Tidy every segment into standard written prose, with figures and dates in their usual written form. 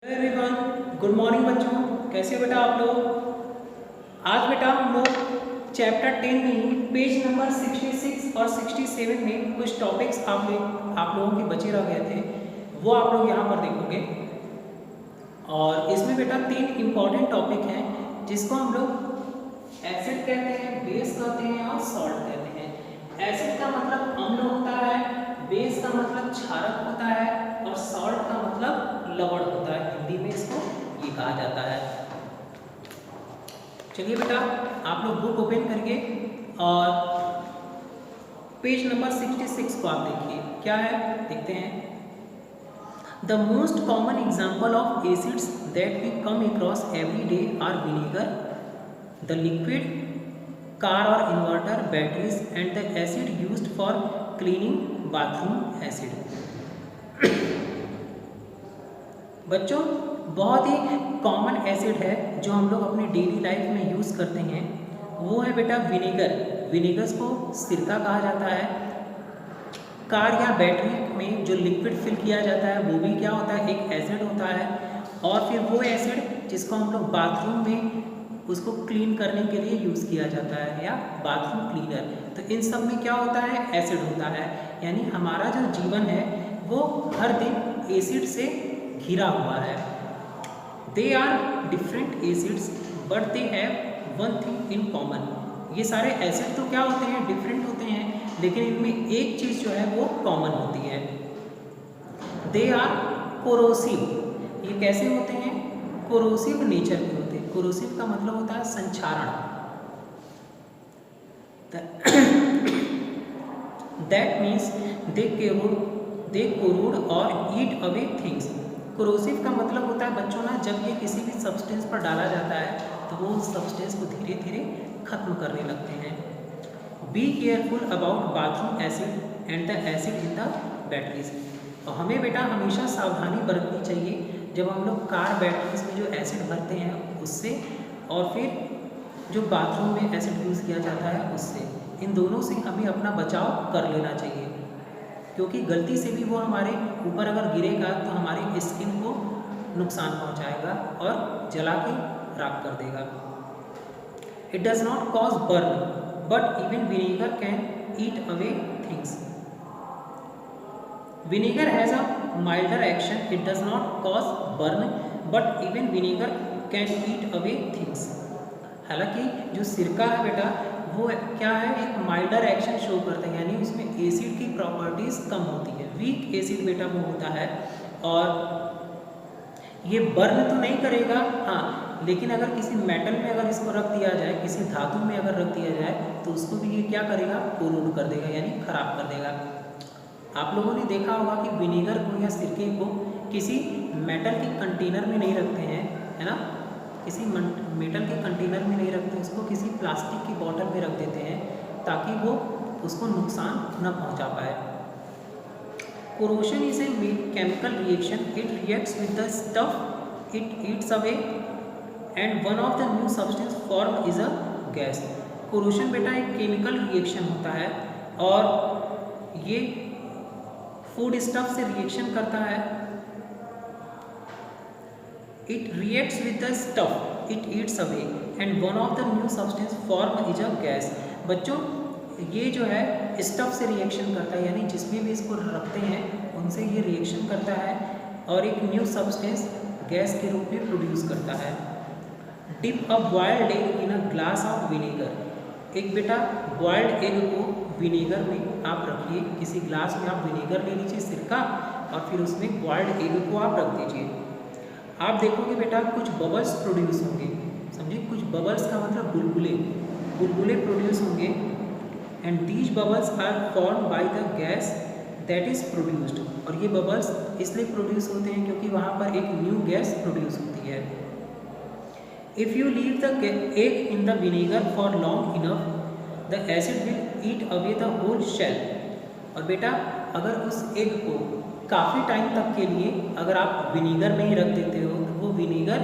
Everyone, good morning बच्चों। कैसे हो बेटा आप लोग? आज बेटा हम लोग चैप्टर 10 में पेज नंबर 66 और 67 में कुछ टॉपिक्स आप लोगों के बचे रह गए थे, वो आप लोग यहाँ पर देखोगे। और इसमें बेटा 3 इम्पॉर्टेंट टॉपिक हैं जिसको हम लोग एसिड कहते हैं, बेस कहते हैं और सॉल्ट कहते हैं। एसिड का मतलब अम्ल होता है, बेस का मतलब क्षारक होता है और सॉल्ट का मतलब लवण होता है। हिंदी में इसको ये कहा जाता है। चलिए बेटा आप लोग बुक ओपन करिए और पेज नंबर 66 को आप देखिए, क्या है देखते हैं। The most common example of acids that we come across every day are vinegar, the liquid, car or inverter, batteries, and the acid used for cleaning bathroom acid। बच्चों बहुत ही कॉमन एसिड है जो हम लोग अपने डेली लाइफ में use करते हैं, वो है बेटा विनेगर। विनेगर्स को सिरका कहा जाता है। कार या बैटरी में जो लिक्विड फिल किया जाता है वो भी क्या होता है, एक एसिड होता है। और फिर वो एसिड जिसको हम लोग बाथरूम में उसको क्लीन करने के लिए यूज़ किया जाता है, या बाथरूम क्लीनर। तो इन सब में क्या होता है, एसिड होता है। यानी हमारा जो जीवन है वो हर दिन एसिड से घिरा हुआ है। They are different acids but they have one thing in common. ये सारे एसिड तो क्या होते हैं, डिफरेंट होते हैं, लेकिन इनमें एक चीज़ जो है वो कॉमन होती है। They are corrosive. ये कैसे होते हैं, कोरोसिव नेचर के होते हैं। कोरोसिव का मतलब होता है संक्षारण। दैट मीन्स दे कोरोड और ईट अवे थिंग्स। कोरोसिव का मतलब होता है बच्चों ना, जब ये किसी भी सब्सटेंस पर डाला जाता है तो वो उस सब्सटेंस को धीरे धीरे खत्म करने लगते हैं। Be careful about bathroom acid and the acid in the batteries. और हमें बेटा हमेशा सावधानी बरतनी चाहिए जब हम लोग कार बैटरीज में जो एसिड भरते हैं उससे, और फिर जो बाथरूम में एसिड यूज़ किया जाता है उससे। इन दोनों से हमें अपना बचाव कर लेना चाहिए, क्योंकि गलती से भी वो हमारे ऊपर अगर गिरेगा तो हमारी स्किन को नुकसान पहुंचाएगा और जला के राख कर देगा। It does not cause burn but even vinegar can eat away things. Vinegar has a milder action. It does not cause burn but even vinegar can eat away things. हालांकि जो सिरका है बेटा वो क्या है, एक माइल्डर एक्शन शो करता है, यानी उसमें एसिड की प्रॉपर्टीज़ कम होती है। वीक एसिड बेटा वो होता है, और ये बर्न तो नहीं करेगा, हाँ, लेकिन अगर किसी मेटल में अगर इसको रख दिया जाए, किसी धातु में अगर रख दिया जाए तो उसको भी ये क्या करेगा, कोरोड कर देगा, यानी खराब कर देगा। आप लोगों ने देखा होगा कि विनेगर को या सिरके को किसी मेटल के कंटेनर में नहीं रखते हैं, है ना, किसी मेटल के कंटेनर में नहीं रखते, उसको किसी प्लास्टिक की बॉटल में रख देते हैं ताकि वो उसको नुकसान न पहुंचा पाए। Corrosion is a chemical reaction. It reacts with the stuff it eats away and one of the new substance form is a gas. Corrosion बेटा एक केमिकल रिएक्शन होता है और ये फूड स्टफ से रिएक्शन करता है। It reacts with the stuff it eats away and one of the new substance form is a gas. बच्चों ये जो है स्टफ से रिएक्शन करता है, यानी जिसमें भी इसको रखते हैं उनसे ये रिएक्शन करता है और एक न्यू सब्सटेंस गैस के रूप में प्रोड्यूस करता है। Dip a boiled egg in a glass of vinegar. एक बेटा बॉयल्ड एग को विनेगर में आप रखिए, किसी ग्लास में आप विनेगर ले लीजिए सिरका, और फिर उसमें बॉयल्ड एग को आप रख दीजिए। आप देखोगे बेटा कुछ बबल्स प्रोड्यूस होंगे, समझिए, कुछ बबल्स का मतलब बुलबुले, बुलबुले प्रोड्यूस होंगे, and these bubbles are form by the gas that is produced. और ये बबल्स इसलिए प्रोड्यूस होते हैं क्योंकि वहाँ पर एक न्यू गैस प्रोड्यूस होती है। If you leave the egg in the vinegar for long enough the acid will eat away the whole shell. और बेटा अगर उस एग को काफ़ी टाइम तक के लिए अगर आप विनेगर में ही रख देते हो तो वो विनेगर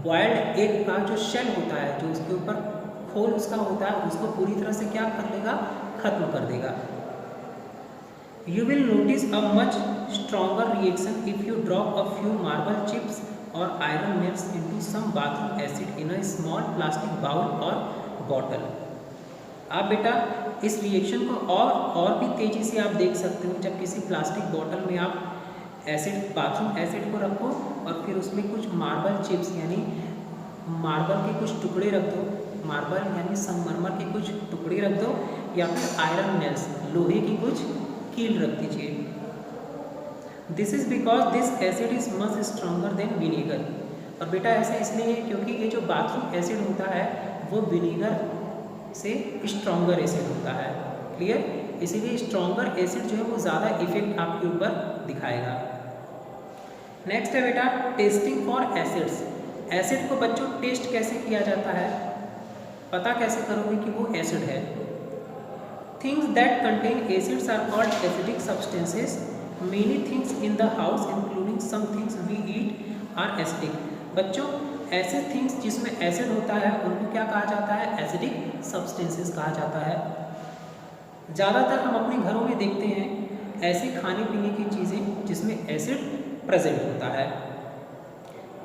बॉयल्ड एग का जो शेल होता है, जो उसके ऊपर खोल उसका होता है, उसको पूरी तरह से क्या कर लेगा, खत्म कर देगा। You will notice a much stronger reaction if you drop a few marble chips or iron nails into some bathroom acid in a small plastic bowl or bottle. आप बेटा इस रिएक्शन को और भी तेज़ी से आप देख सकते हो जब किसी प्लास्टिक बॉटल में आप एसिड बाथरूम एसिड को रखो और फिर उसमें कुछ मार्बल चिप्स यानी मार्बल के कुछ टुकड़े रख दो, मार्बल यानी संगमरमर के कुछ टुकड़े रख दो या फिर आयरन नेल्स लोहे की कुछ कील रख दीजिए। This is because this acid is much stronger than vinegar. और बेटा ऐसा इसलिए है क्योंकि ये जो बाथरूम एसिड होता है वो विनीगर से स्ट्रॉन्गर एसिड होता है। क्लियर? इसीलिए स्ट्रॉन्गर एसिड जो है वो ज़्यादा इफेक्ट आपके ऊपर दिखाएगा। नेक्स्ट है बेटा टेस्टिंग फॉर एसिड्स। एसिड को बच्चों टेस्ट कैसे किया जाता है, पता कैसे करोगे कि वो एसिड है? Things that contain acids are called acidic substances. Many things in the house including some things we eat are acidic. बच्चों ऐसे थिंग्स जिसमें एसिड होता है उनको क्या कहा जाता है? एसिडिक सब्सटेंसेस कहा जाता है। ज़्यादातर हम अपने घरों में देखते हैं ऐसे खाने पीने की चीज़ें जिसमें एसिड प्रेजेंट होता है।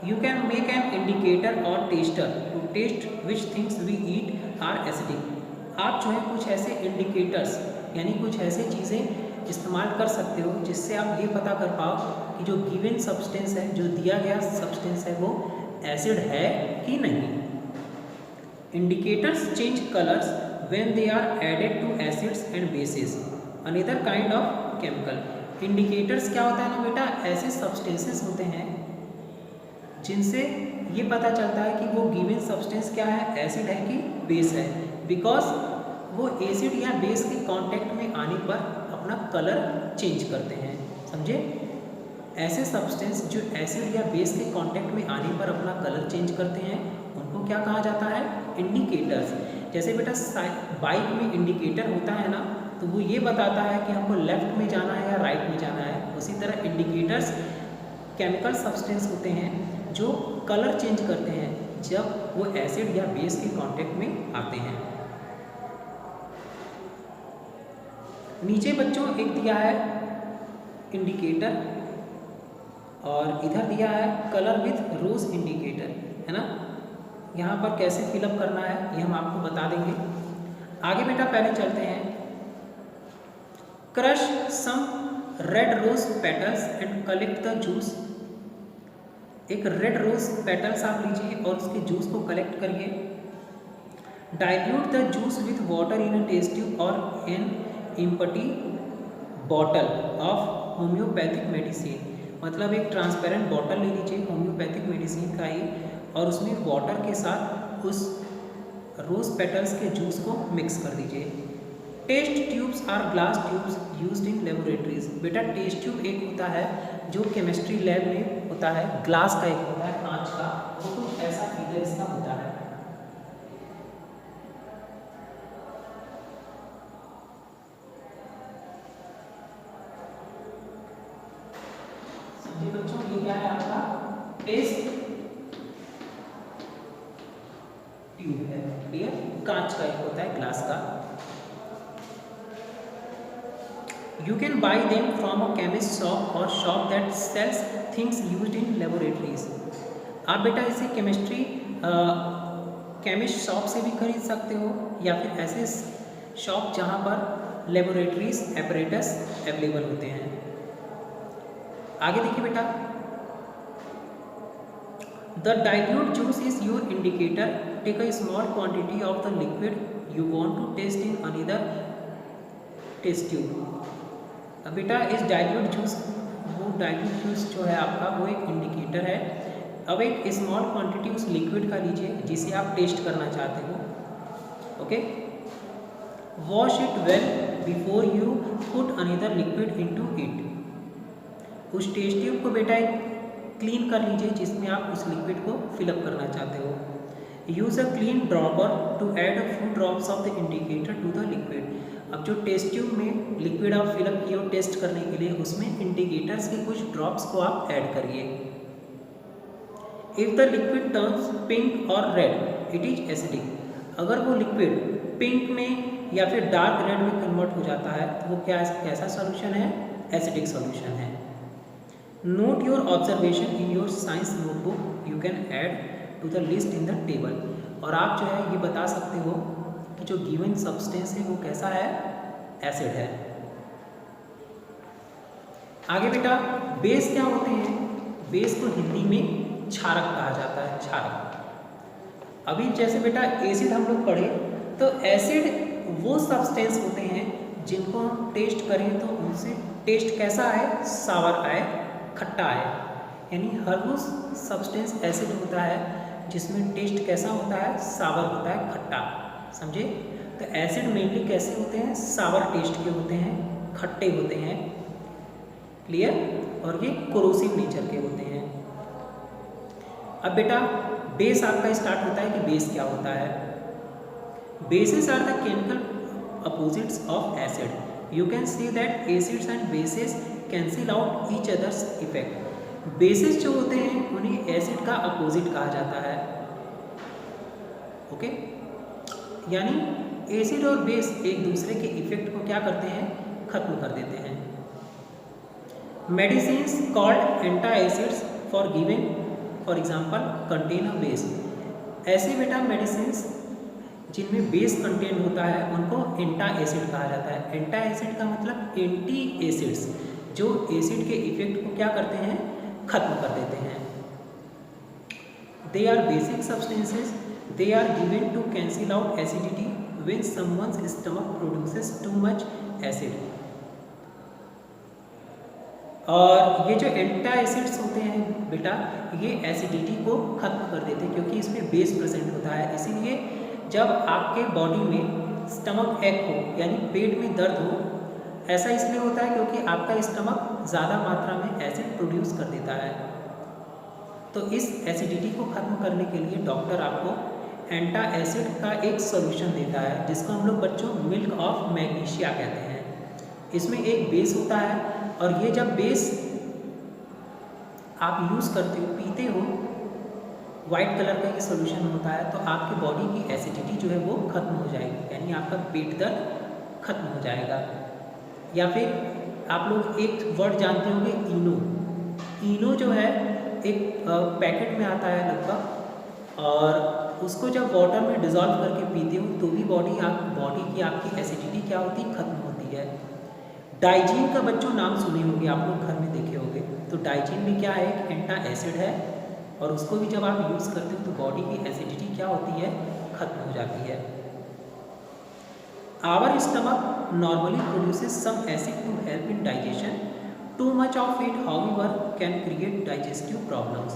You can make an indicator or taster to taste which things we eat are acidic. आप जो है कुछ ऐसे इंडिकेटर्स यानी कुछ ऐसे चीज़ें इस्तेमाल कर सकते हो जिससे आप ये पता कर पाओ कि जो गिवन सब्सटेंस है, जो दिया गया सब्सटेंस है वो एसिड है कि नहीं। Indicators change colours when they are added to acids and bases another kind of chemical. Indicators क्या होता है ना बेटा, ऐसे सब्सटेंसेस होते हैं जिनसे ये पता चलता है कि वो गिवन सब्सटेंस क्या है, एसिड है कि बेस है, बिकॉज वो एसिड या बेस के कांटेक्ट में आने पर अपना कलर चेंज करते हैं। समझे? ऐसे सब्सटेंस जो एसिड या बेस के कांटेक्ट में आने पर अपना कलर चेंज करते हैं उनको क्या कहा जाता है? इंडिकेटर्स। जैसे बेटा बाइक में इंडिकेटर होता है ना, तो वो ये बताता है कि हमको लेफ्ट में जाना है या राइट में जाना है। उसी तरह इंडिकेटर्स केमिकल सब्सटेंस होते हैं जो कलर चेंज करते हैं जब वो एसिड या बेस के कांटेक्ट में आते हैं। नीचे बच्चों एक दिया है इंडिकेटर और इधर दिया है कलर विथ रोज इंडिकेटर, है ना। यहाँ पर कैसे फिलअप करना है ये हम आपको बता देंगे। आगे बेटा पहले चलते हैं। Crush some red rose petals and collect the juice. एक रेड रोज पेटल्स आप लीजिए और उसके जूस को कलेक्ट करिए। Dilute the juice with water in a test tube और an empty bottle of homoeopathic medicine. मतलब एक ट्रांसपेरेंट बॉटल ले लीजिए होम्योपैथिक मेडिसिन का ही, और उसमें वाटर के साथ उस रोज पेटल्स के जूस को मिक्स कर दीजिए। Test tubes are glass tubes used in laboratories. बेटा टेस्ट ट्यूब एक होता है जो केमिस्ट्री लैब में होता है, ग्लास का एक होता है कांच का, वो कुछ ऐसा फिगर इसका होता है। समझे बच्चों? ये क्या है आपका टेस्ट ट्यूब है, क्लियर? कांच का एक होता है ग्लास का। You can buy them from a chemist shop or shop that sells things used in laboratories. आप बेटा इसे केमिस्ट शॉप से भी खरीद सकते हो या फिर ऐसे शॉप जहाँ पर लेबोरेटरीज एपरेटस अवेलेबल होते हैं। आगे देखिए बेटा, the dilute juice is your indicator. Take a small quantity of the liquid you want to test in another test tube. बेटा इस डाइल्यूट जूस, वो डाइल्यूट जूस जो है आपका वो एक इंडिकेटर है। अब एक स्मॉल क्वांटिटी उस लिक्विड का लीजिए जिसे आप टेस्ट करना चाहते हो। Okay, wash it well before you put another liquid into it. उस टेस्ट ट्यूब को बेटा क्लीन कर लीजिए जिसमें आप उस लिक्विड को फिलअप करना चाहते हो। Use a clean dropper to add a few drops of the indicator to the liquid. अब जो टेस्ट ट्यूब में लिक्विड आप फिलअप किए हो टेस्ट करने के लिए, उसमें इंडिकेटर्स के कुछ ड्रॉप्स को आप ऐड करिए। If the liquid turns pink और रेड इट इज एसिडिक। अगर वो लिक्विड पिंक में या फिर डार्क रेड में कन्वर्ट हो जाता है, तो वो कैसा सॉल्यूशन है? एसिडिक सॉल्यूशन है। Note your observation in your science notebook, you can add to the list in the table. और आप जो है ये बता सकते हो कि जो गिवन सब्सटेंस है वो कैसा है? एसिड है। आगे बेटा, बेस क्या होते हैं? बेस को हिंदी में क्षारक कहा जाता है, क्षारक। अभी जैसे बेटा एसिड हम लोग पढ़े, तो एसिड वो सब्सटेंस होते हैं जिनको हम टेस्ट करें तो उनसे टेस्ट कैसा आए? सावर आए, खट्टा आए। यानी हर वो सब्सटेंस एसिड होता है जिसमें टेस्ट कैसा होता है? सावर होता है, खट्टा। समझे? तो एसिड मेनली कैसे होते हैं? सावर टेस्ट के होते हैं, खट्टे होते हैं। क्लियर? और ये कोरोसिव नेचर के होते हैं। अब बेटा बेस आपका स्टार्ट होता है कि बेस क्या होता है? Bases are the chemical opposites of acid. You can see that acids and bases cancel out each other's effect. Bases जो होते हैं उन्हें एसिड का अपोजिट कहा जाता है। ओके, यानी एसिड और बेस एक दूसरे के इफेक्ट को क्या करते हैं? खत्म कर देते हैं। Medicines called antacids for given for example contain a base. ऐसे बेटा मेडिसिन्स जिनमें बेस कंटेंट होता है उनको एंटा एसिड कहा जाता है। एंटा एसिड का मतलब एंटी एसिड्स, जो एसिड के इफेक्ट को क्या करते हैं? खत्म कर देते हैं। They are basic substances, they are given to cancel out acidity when someone's stomach produces too much acid. और ये जो एंटा एसिड्स होते हैं बेटा, ये एसिडिटी को खत्म कर देते हैं क्योंकि इसमें बेस प्रेजेंट होता है। इसीलिए जब आपके बॉडी में स्टमक एक हो यानी पेट में दर्द हो, ऐसा इसलिए होता है क्योंकि आपका स्टमक ज़्यादा मात्रा में एसिड प्रोड्यूस कर देता है। तो इस एसिडिटी को खत्म करने के लिए डॉक्टर आपको एंटा एसिड का एक सॉल्यूशन देता है, जिसको हम लोग बच्चों मिल्क ऑफ मैग्नीशिया कहते हैं। इसमें एक बेस होता है और ये जब बेस आप यूज़ करते हो, पीते हो, वाइट कलर का ये सॉल्यूशन होता है, तो आपकी बॉडी की एसिडिटी जो है वो खत्म हो जाएगी, यानी आपका पेट दर्द खत्म हो जाएगा। या फिर आप लोग एक वर्ड जानते होंगे इनो। इनो जो है एक पैकेट में आता है लगभग, और उसको जब वाटर में डिज़ोल्व करके पीते हो तो भी बॉडी की आपकी एसिडिटी क्या होती है? खत्म होती है। डाइजीन का बच्चों नाम सुने होंगे, आप लोग घर में देखे होंगे। तो डाइजीन भी क्या है? एक एंटा एसिड है, और उसको भी जब आप यूज़ करते हो तो बॉडी की एसिडिटी क्या होती है? खत्म हो जाती है। Our stomach normally produces some acid to help in digestion. Too much of it however can create digestive problems.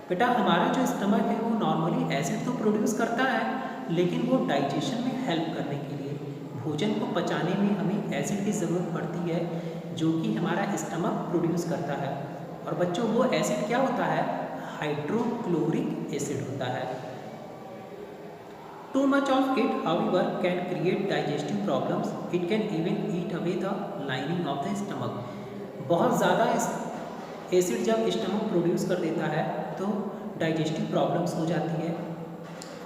बेटा हमारा जो स्टमक है वो नॉर्मली एसिड तो प्रोड्यूस करता है, लेकिन वो डाइजेशन में हेल्प करने के लिए, भोजन को पचाने में हमें एसिड की ज़रूरत पड़ती है, जो कि हमारा स्टमक प्रोड्यूस करता है। और बच्चों वो एसिड क्या होता है? हाइड्रोक्लोरिक एसिड होता है। To much of it however can create digestive problems. It can even eat away the lining of the stomach. बहुत ज़्यादा एसिड जब स्टमक प्रोड्यूस कर देता है तो डाइजेस्टिव प्रॉब्लम्स हो जाती है,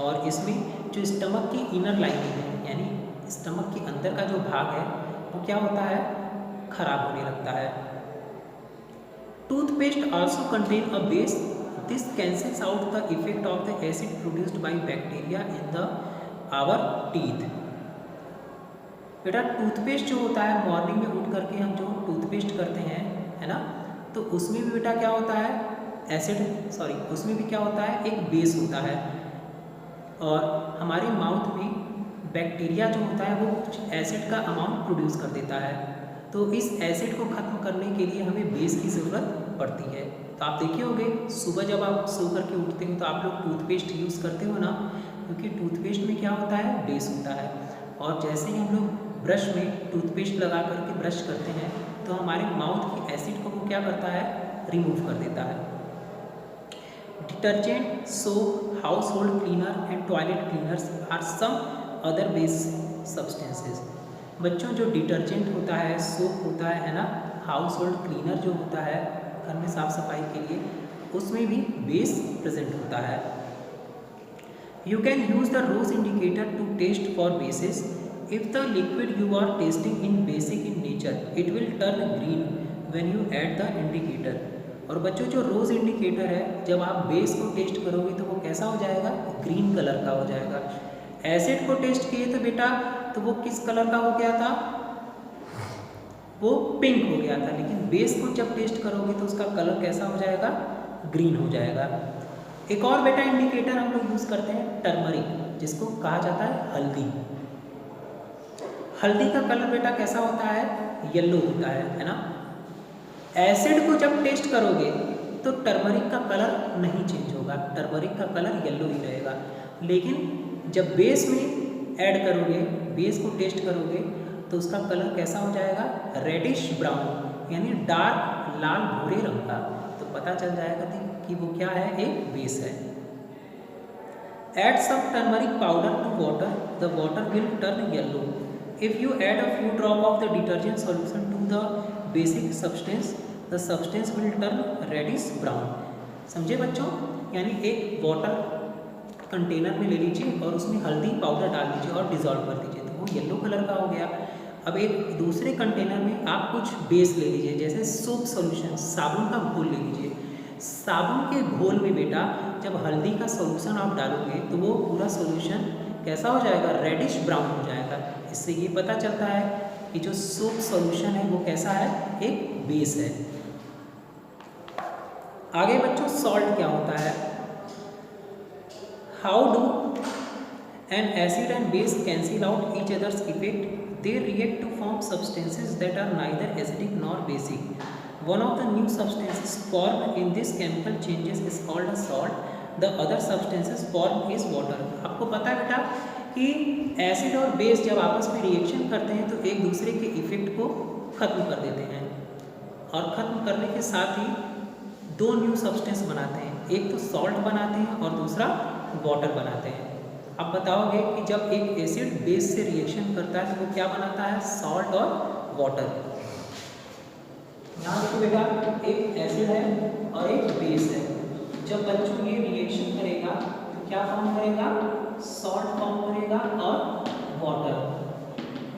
और इसमें जो स्टमक की इनर लाइनिंग है, यानी स्टमक के अंदर का जो भाग है वो क्या होता है? खराब होने लगता है। Toothpaste also contain a base. This cancels out the effect of the acid produced by bacteria in the our teeth. बेटा टूथपेस्ट जो होता है, मॉर्निंग में उठ करके हम जो टूथपेस्ट करते हैं, है ना, तो उसमें भी बेटा क्या होता है? उसमें भी क्या होता है? एक बेस होता है। और हमारे माउथ में बैक्टीरिया जो होता है वो कुछ एसिड का अमाउंट प्रोड्यूस कर देता है। तो इस एसिड को ख़त्म करने के लिए हमें बेस की ज़रूरत पड़ती है। तो आप देखे होंगे सुबह जब आप सो करके उठते हो तो आप लोग टूथपेस्ट यूज़ करते हो ना, क्योंकि टूथपेस्ट में क्या होता है? बेस होता है। और जैसे ही हम लोग ब्रश में टूथपेस्ट लगा करके ब्रश करते हैं तो हमारे माउथ की एसिड को वो क्या करता है? रिमूव कर देता है। Detergent, soap, household cleaner and toilet cleaners are some other base substances. बच्चों जो डिटर्जेंट होता है, सोप होता है ना, हाउस होल्ड क्लीनर जो होता है घर में साफ सफाई के लिए, उसमें भी बेस प्रेजेंट होता है। You can use the Rose indicator to test for bases. If the liquid you are testing in basic in nature, it will turn green when you add the indicator. और बच्चों जो रोज indicator है जब आप base को test करोगे तो वो कैसा हो जाएगा, ग्रीन कलर का हो जाएगा। एसिड को टेस्ट किए तो बेटा तो वो किस कलर का हो गया था, वो पिंक हो गया था, लेकिन बेस को जब टेस्ट करोगे तो उसका कलर कैसा हो जाएगा, ग्रीन हो जाएगा। एक और बेटा इंडिकेटर हम लोग यूज करते हैं टर्मरिक, जिसको कहा जाता है हल्दी। हल्दी का कलर बेटा कैसा होता है, येलो होता है ना। एसिड को जब टेस्ट करोगे तो टर्मरिक का कलर नहीं चेंज होगा, टर्मरिक का कलर येलो ही रहेगा। लेकिन जब बेस में ऐड करोगे, बेस को टेस्ट करोगे तो उसका कलर कैसा हो जाएगा, रेडिश ब्राउन, यानी डार्क लाल भूरे रंग का। तो पता चल जाएगा कि वो क्या है, एक बेस है। Add some turmeric powder to water, the water will turn yellow. If you add a few drop of the detergent solution to the basic substance, the substance will turn reddish brown. समझे बच्चों, यानी एक water container में ले लीजिए और उसमें हल्दी पाउडर डाल लीजिए और डिजॉल्व कर दीजिए तो वो येलो कलर का हो गया। अब एक दूसरे कंटेनर में आप कुछ बेस ले लीजिए, जैसे सोप सॉल्यूशन, साबुन का घोल ले लीजिए। साबुन के घोल में बेटा जब हल्दी का सॉल्यूशन आप डालोगे तो वो पूरा सॉल्यूशन कैसा हो जाएगा, रेडिश ब्राउन हो जाएगा। इससे ये पता चलता है कि जो सोप सॉल्यूशन है वो कैसा है, एक बेस है। आगे बच्चों सॉल्ट क्या होता है, how do an acid and base cancel out each other's effect, they react to form substances that are neither acidic nor basic. One of the new substances formed in this chemical changes is called a salt. The other substances formed is water. आपको पता है बेटा कि acid और base जब आपस में reaction करते हैं तो एक दूसरे के इफेक्ट को खत्म कर देते हैं, और खत्म करने के साथ ही दो न्यू सब्सटेंस बनाते हैं, एक तो सॉल्ट बनाते हैं और दूसरा वाटर बनाते हैं। आप बताओगे कि जब एक एसिड बेस से रिएक्शन करता है तो वो क्या बनाता है, सॉल्ट और वाटर। यहाँ देखो बेटा एक एसिड है और एक बेस है, जब बच्चों ये रिएक्शन करेगा तो क्या फॉर्म करेगा, सॉल्ट फॉर्म करेगा और वाटर।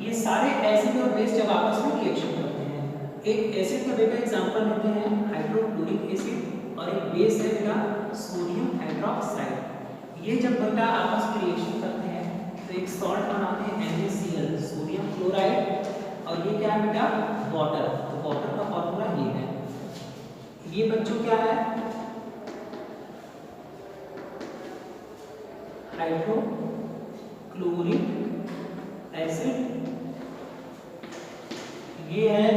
ये सारे एसिड और बेस जब आपस में रिएक्शन करते हैं, एक एसिड का बेटा एग्जांपल लेते हैं हाइड्रोक्लोरिक एसिड और एक बेस है बेटा सोडियम हाइड्रोक्साइड। ये जब बेटा आपस में रिएक्शन करते हैं तो एक सॉल्ट बनाते हैं NaCl, सोडियम क्लोराइड, और ये क्या है बेटा, वाटर। तो वाटर का फॉर्मूला ये है, ये बच्चों क्या है, हाइड्रोक्लोरिक एसिड, ये है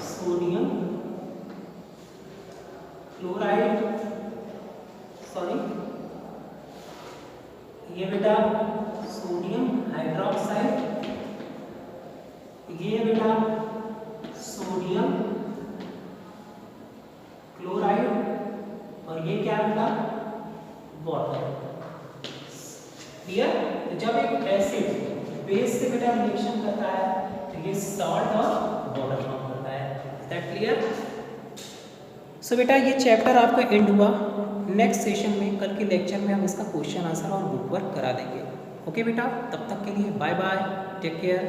सोडियम क्लोराइड, सॉरी ये बेटा सोडियम हाइड्रोक्साइड, ये बेटा सोडियम क्लोराइड, और ये क्या बेटा, वाटर। क्लियर। तो जब एक एसिड बेस से बेटा रिएक्शन करता है तो ये सॉल्ट और वाटर फॉर्म करता है। Is that clear? सो बेटा ये चैप्टर आपका एंड हुआ। नेक्स्ट सेशन में, कल के लेक्चर में हम इसका क्वेश्चन आंसर और बुक वर्क करा देंगे। ओके बेटा, तब तक के लिए बाय बाय, टेक केयर।